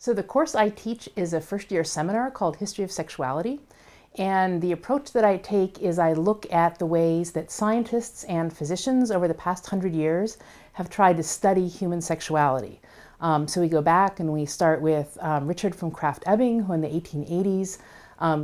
So the course I teach is a first-year seminar called History of Sexuality. And the approach that I take is I look at the ways that scientists and physicians over the past 100 years have tried to study human sexuality. So we go back and we start with Richard from Krafft-Ebing, who in the 1880s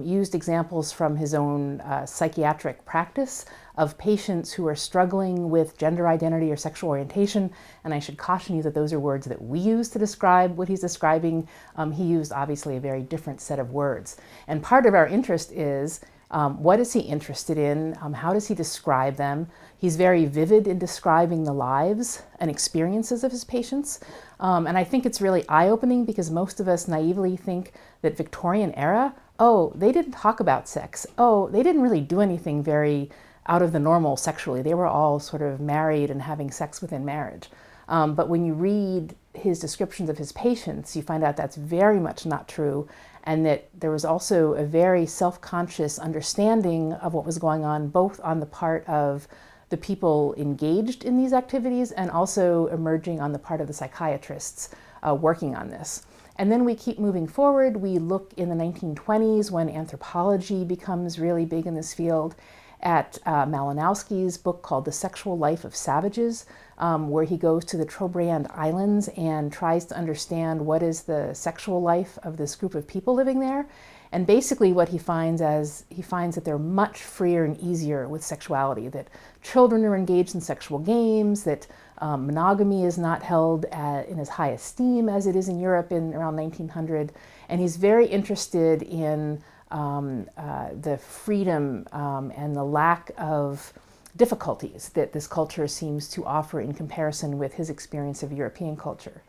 used examples from his own psychiatric practice of patients who are struggling with gender identity or sexual orientation. And I should caution you that those are words that we use to describe what he's describing. He used obviously a very different set of words. And part of our interest is what is he interested in? How does he describe them? He's very vivid in describing the lives and experiences of his patients. And I think it's really eye-opening because most of us naively think that Victorian era, oh, they didn't talk about sex. Oh, they didn't really do anything very out of the normal sexually. They were all sort of married and having sex within marriage. But when you read his descriptions of his patients, you find out that's very much not true, and that there was also a very self-conscious understanding of what was going on, both on the part of the people engaged in these activities and also emerging on the part of the psychiatrists working on this. And then we keep moving forward. We look in the 1920s when anthropology becomes really big in this field at Malinowski's book called The Sexual Life of Savages, where he goes to the Trobriand Islands and tries to understand what is the sexual life of this group of people living there. And basically what he finds that they're much freer and easier with sexuality, that children are engaged in sexual games, that monogamy is not held in as high esteem as it is in Europe in around 1900. And he's very interested in the freedom and the lack of difficulties that this culture seems to offer in comparison with his experience of European culture.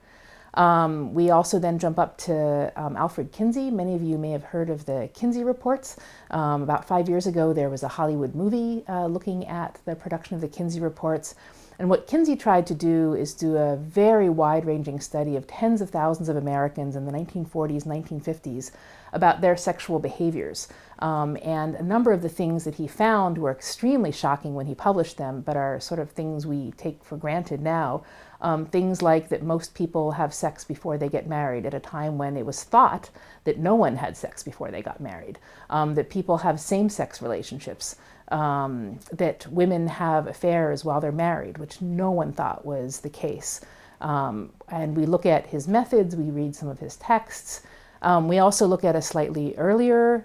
We also then jump up to Alfred Kinsey. Many of you may have heard of the Kinsey reports. About 5 years ago, there was a Hollywood movie looking at the production of the Kinsey reports. And what Kinsey tried to do is do a very wide-ranging study of tens of thousands of Americans in the 1940s, 1950s about their sexual behaviors. And a number of the things that he found were extremely shocking when he published them, but are sort of things we take for granted now. Things like that most people have sex before they get married at a time when it was thought that no one had sex before they got married, that people have same-sex relationships, that women have affairs while they're married, which no one thought was the case. And we look at his methods, we read some of his texts. We also look at a slightly earlier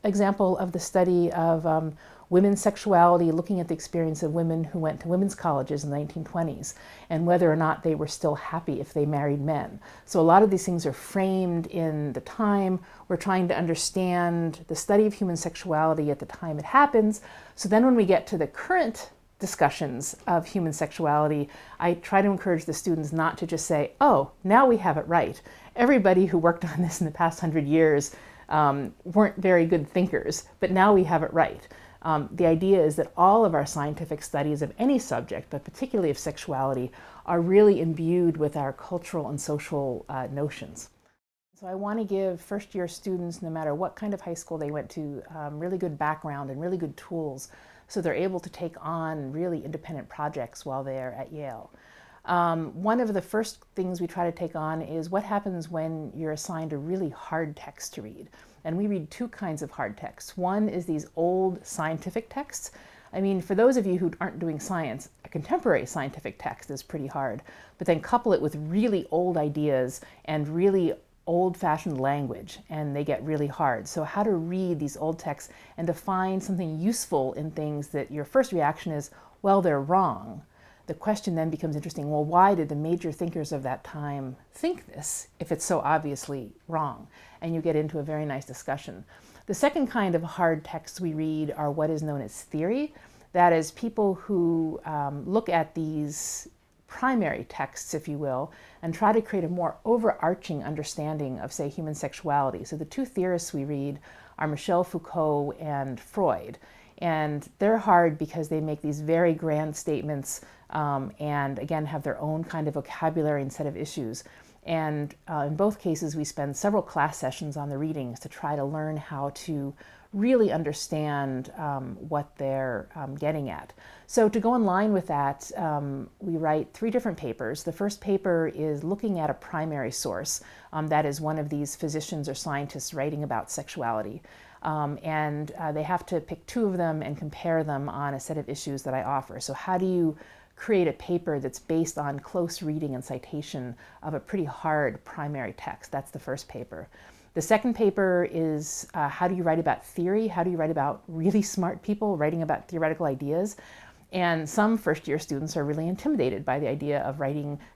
example of the study of women's sexuality, looking at the experience of women who went to women's colleges in the 1920s and whether or not they were still happy if they married men. So a lot of these things are framed in the time. We're trying to understand the study of human sexuality at the time it happens. So then when we get to the current discussions of human sexuality, I try to encourage the students not to just say, oh, now we have it right. Everybody who worked on this in the past 100 years weren't very good thinkers, but now we have it right. The idea is that all of our scientific studies of any subject, but particularly of sexuality, are really imbued with our cultural and social notions. So I want to give first-year students, no matter what kind of high school they went to, really good background and really good tools so they're able to take on really independent projects while they're at Yale. One of the first things we try to take on is what happens when you're assigned a really hard text to read. And we read two kinds of hard texts. One is these old scientific texts. I mean, for those of you who aren't doing science, a contemporary scientific text is pretty hard, but then couple it with really old ideas and really old-fashioned language, and they get really hard. So how to read these old texts and to find something useful in things that your first reaction is, well, they're wrong. The question then becomes interesting, well, why did the major thinkers of that time think this if it's so obviously wrong? And you get into a very nice discussion. The second kind of hard texts we read are what is known as theory. That is, people who look at these primary texts, if you will, and try to create a more overarching understanding of, say, human sexuality. So the two theorists we read are Michel Foucault and Freud. And they're hard because they make these very grand statements and again have their own kind of vocabulary and set of issues. And in both cases we spend several class sessions on the readings to try to learn how to really understand what they're getting at. So to go in line with that, we write 3 different papers. The first paper is looking at a primary source, that is one of these physicians or scientists writing about sexuality. And they have to pick 2 of them and compare them on a set of issues that I offer. So how do you create a paper that's based on close reading and citation of a pretty hard primary text? That's the first paper. The second paper is how do you write about theory? How do you write about really smart people writing about theoretical ideas? And some first-year students are really intimidated by the idea of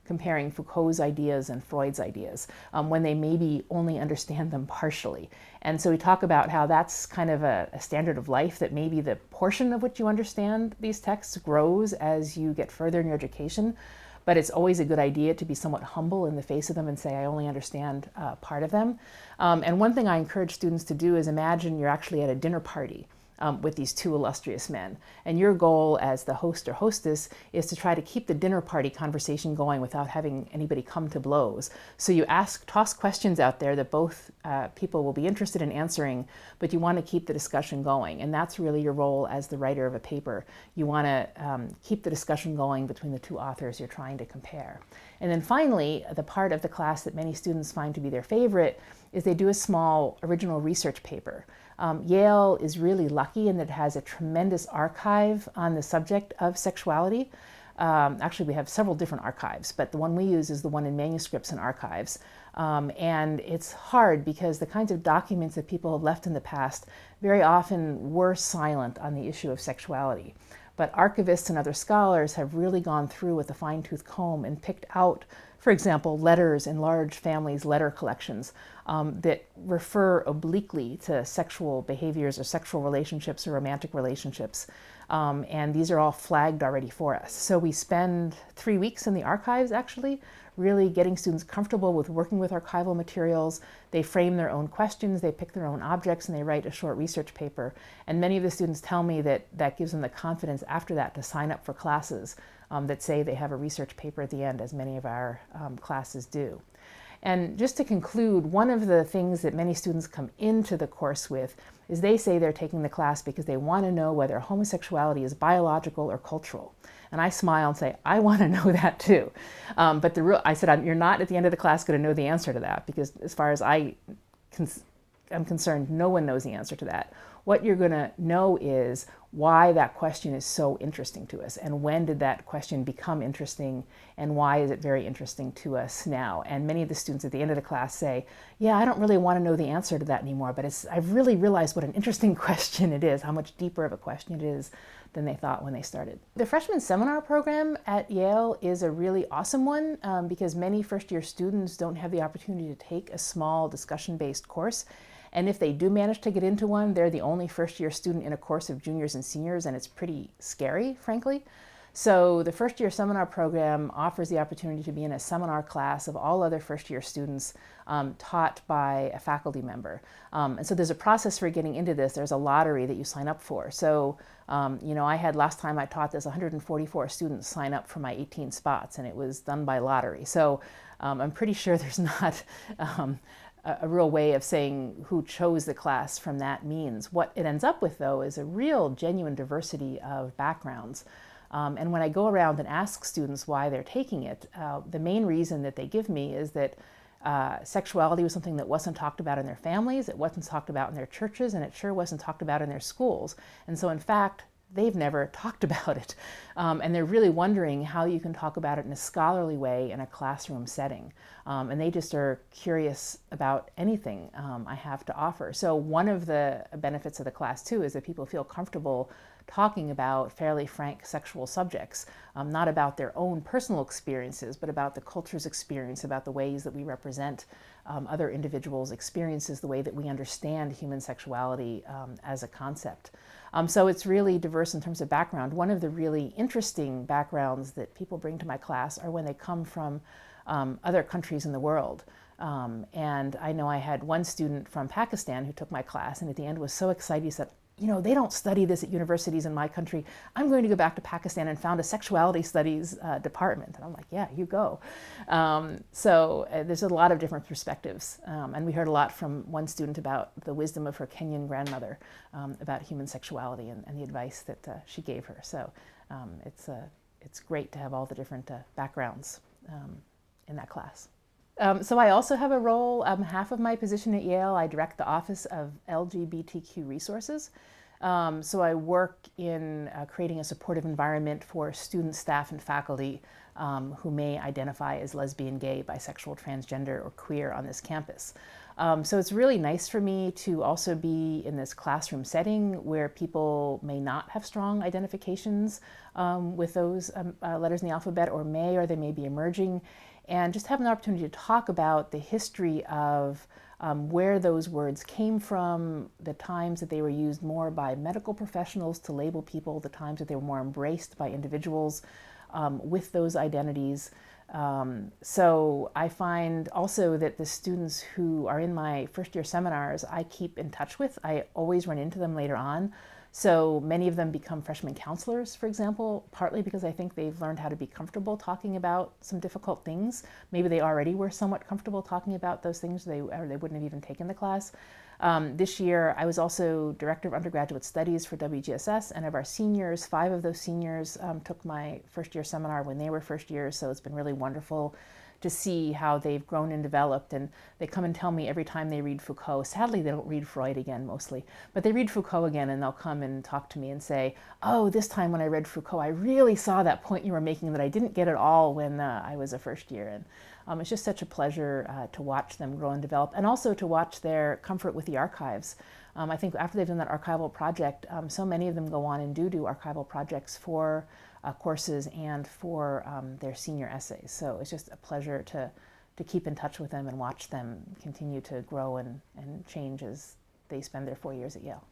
comparing Foucault's ideas and Freud's ideas when they maybe only understand them partially. And so we talk about how that's kind of a standard of life, that maybe the portion of which you understand these texts grows as you get further in your education. But it's always a good idea to be somewhat humble in the face of them and say, I only understand part of them. And one thing I encourage students to do is imagine you're actually at a dinner party with these 2 illustrious men. And your goal as the host or hostess is to try to keep the dinner party conversation going without having anybody come to blows. So you toss questions out there that both people will be interested in answering, but you want to keep the discussion going. And that's really your role as the writer of a paper. You want to keep the discussion going between the 2 authors you're trying to compare. And then finally, the part of the class that many students find to be their favorite is they do a small original research paper. Yale is really lucky in that it has a tremendous archive on the subject of sexuality. Actually, we have several different archives, but the one we use is the one in manuscripts and archives. And it's hard because the kinds of documents that people have left in the past very often were silent on the issue of sexuality. But archivists and other scholars have really gone through with a fine-tooth comb and picked out, for example, letters in large families' letter collections that refer obliquely to sexual behaviors or sexual relationships or romantic relationships. And these are all flagged already for us. So we spend 3 weeks in the archives, actually, really getting students comfortable with working with archival materials. They frame their own questions, they pick their own objects, and they write a short research paper. And many of the students tell me that that gives them the confidence after that to sign up for classes that say they have a research paper at the end, as many of our classes do. And just to conclude, one of the things that many students come into the course with is they say they're taking the class because they want to know whether homosexuality is biological or cultural. And I smile and say, I want to know that too. But I said, you're not at the end of the class going to know the answer to that, because as far as I'm concerned, no one knows the answer to that. What you're going to know is why that question is so interesting to us, and when did that question become interesting, and why is it very interesting to us now. And many of the students at the end of the class say, yeah, I don't really want to know the answer to that anymore, but I've really realized what an interesting question it is, how much deeper of a question it is than they thought when they started. The freshman seminar program at Yale is a really awesome one because many first-year students don't have the opportunity to take a small discussion-based course. And if they do manage to get into one, they're the only first-year student in a course of juniors and seniors, and it's pretty scary, frankly. So the first-year seminar program offers the opportunity to be in a seminar class of all other first-year students taught by a faculty member. And so there's a process for getting into this. There's a lottery that you sign up for. So, I had, last time I taught this, 144 students sign up for my 18 spots, and it was done by lottery. So I'm pretty sure there's not a real way of saying who chose the class from that means. What it ends up with, though, is a real genuine diversity of backgrounds. And when I go around and ask students why they're taking it, the main reason that they give me is that sexuality was something that wasn't talked about in their families, it wasn't talked about in their churches, and it sure wasn't talked about in their schools. And so in fact, they've never talked about it. And they're really wondering how you can talk about it in a scholarly way in a classroom setting. And they just are curious about anything I have to offer. So one of the benefits of the class too is that people feel comfortable talking about fairly frank sexual subjects, not about their own personal experiences, but about the culture's experience, about the ways that we represent other individuals' experiences, the way that we understand human sexuality as a concept. So it's really diverse in terms of background. One of the really interesting backgrounds that people bring to my class are when they come from other countries in the world. And I know I had one student from Pakistan who took my class, and at the end was so excited, he said, you know, they don't study this at universities in my country. I'm going to go back to Pakistan and found a sexuality studies department. And I'm like, yeah, you go. So there's a lot of different perspectives. And we heard a lot from one student about the wisdom of her Kenyan grandmother about human sexuality and the advice that she gave her. So it's great to have all the different backgrounds in that class. So I also have a role, half of my position at Yale, I direct the Office of LGBTQ Resources. So I work in creating a supportive environment for students, staff, and faculty who may identify as lesbian, gay, bisexual, transgender, or queer on this campus. So it's really nice for me to also be in this classroom setting where people may not have strong identifications with those letters in the alphabet, or they may be emerging, and just have an opportunity to talk about the history of where those words came from, the times that they were used more by medical professionals to label people, the times that they were more embraced by individuals with those identities. So I find also that the students who are in my first year seminars, I keep in touch with. I always run into them later on. So many of them become freshman counselors, for example, partly because I think they've learned how to be comfortable talking about some difficult things. Maybe they already were somewhat comfortable talking about those things, or they wouldn't have even taken the class. This year, I was also Director of Undergraduate Studies for WGSS, and of our seniors, 5 of those seniors took my first year seminar when they were first years, so it's been really wonderful to see how they've grown and developed. And they come and tell me every time they read Foucault. Sadly, they don't read Freud again mostly, but they read Foucault again, and they'll come and talk to me and say, oh, this time when I read Foucault, I really saw that point you were making that I didn't get at all when I was a first year. And it's just such a pleasure to watch them grow and develop, and also to watch their comfort with the archives. I think after they've done that archival project, so many of them go on and do archival projects for courses and for their senior essays. So it's just a pleasure to keep in touch with them and watch them continue to grow and change as they spend their 4 years at Yale.